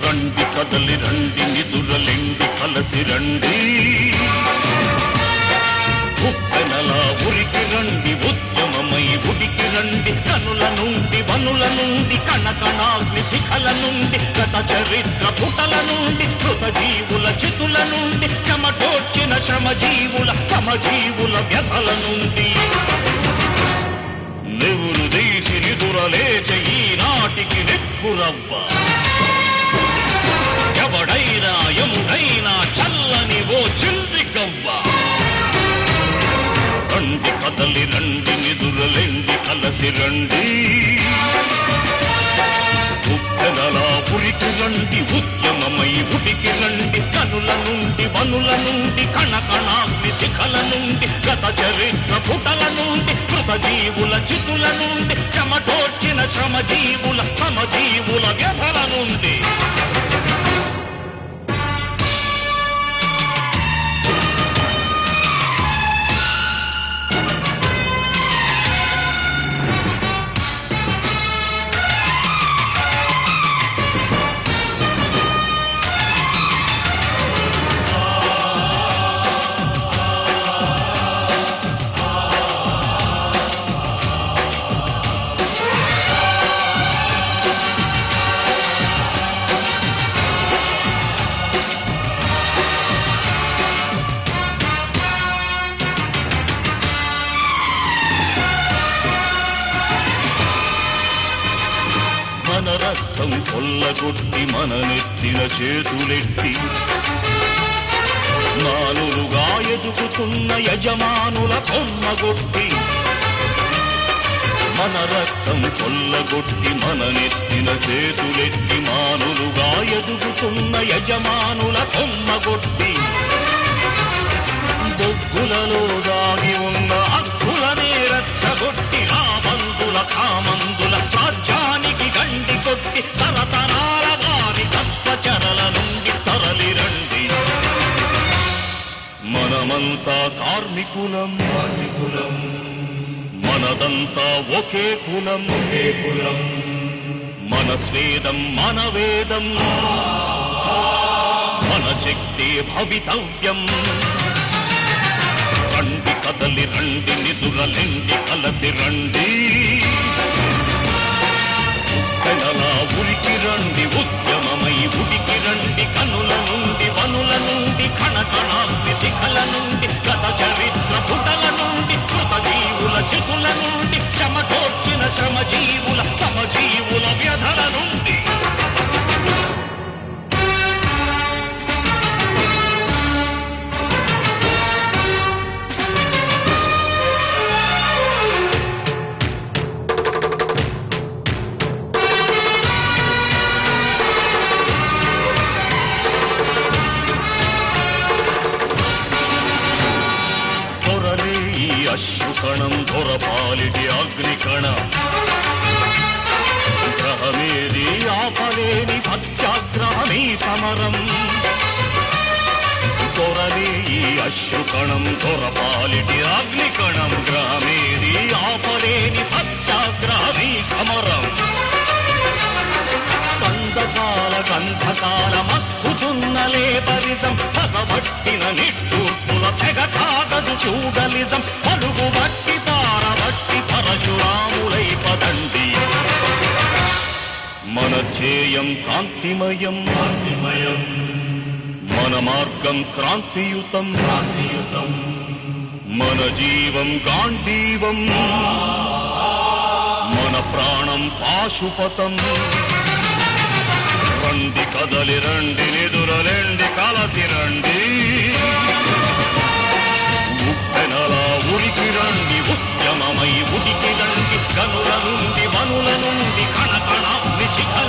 రండి కదలి రండి నిదురలెండి కలసి రండి ఉప్పెనలా ఉరికి రండి ఉద్యమమై ఉడికి రండి కనుల నుండి వనుల నుండి కణకణాగ్ని శిఖల నుండి గత చరిత్ర పుటల నుండి కృతజీవుల చితుల నుండి చెమటోర్చిన శ్రమజీవుల సమజీవుల వ్యధల నుండి నెవురు దేశి నిదురలేచ ఈనాటికి నెప్పురవ్వ ఎవడైనా ఎముడైనా చల్లని ఓ చిల్లికవ్వ రండి కదలి రండి నిదురలెండి కలసి రండి ఉప్పెనలా ఉరికి రండి ఉద్యమమై ఉడికి రండి కనుల నుండి వనుల నుండి కణకణాగ్ని శిఖల నుండి గత చరిత్ర పుటల నుండి కృతజీవుల చితుల నుండి చెమటోర్చిన శ్రమజీవుల సమజీవుల వ్యధల నుండి మన రక్తం కొల్లగొట్టి మన నెత్తిన చేతులెట్టి మానులుగా ఎదుగుతున్న యజమానుల కొమ్మగొట్టి మన రక్తం కొల్లగొట్టి మన నెత్తిన చేతులెట్టి మానులుగా ఎదుగుతున్న యజమానుల కొమ్మగొట్టి బొగ్గులలో దాగి ఉన్న హక్కులనే రచ్చగొట్టి రామందుల కామందుల రాజ్యానికి గండి కొట్టి తరతరాల వారి కష్టచరల నుండి తరలి రండి మనమంతా కార్మికులం మనదంతా ఒకే కులం మన స్వేదం మన వేదం మన శక్తి భవితవ్యం రండి కదలి రండి నిదురలెండి కలసి రండి ఉప్పెనలా ఉరికి రండి ఉద్యమమై ఉడికి రండి కనుల నుండి వనుల నుండి కణకణాగ్ని శిఖల నుండి గత చరిత్ర పుటల నుండి కృతజీవుల చితుల నుండి చెమటోర్చిన శ్రమజీవుల సమజీవుల వ్యధల నుండి అశ్రుకణం దొరపాలిటి అగ్నికణ గ్రహమేది ఆపలేని సత్యాగ్రహమీ సమరం దొరలే ఈ అశ్రుకణం దొరపాలిటి అగ్నికణం గ్రహమేది ఆపలేని సత్యాగ్రహమీ సమరం కంధకాల మక్కుతున్న లేబరిజం పగబట్టిన నిట్టూర్పుల తెగ కాగదు చూడలిజం పలుగు బట్టి పారబట్టి పరశురాములై పదండి మన ధ్యేయం కాంతిమయం మన మార్గం క్రాంతియుతం మన జీవం గాంధీవం మన ప్రాణం పాశుపతం రండి కదలి రండి నిదురలెండి కలసి రండి ఉప్పెనలా ఉరికి రండి ఉద్యమమై ఉడికి రండి కనుల నుండి వనుల నుండి కణకణాగ్ని శిఖల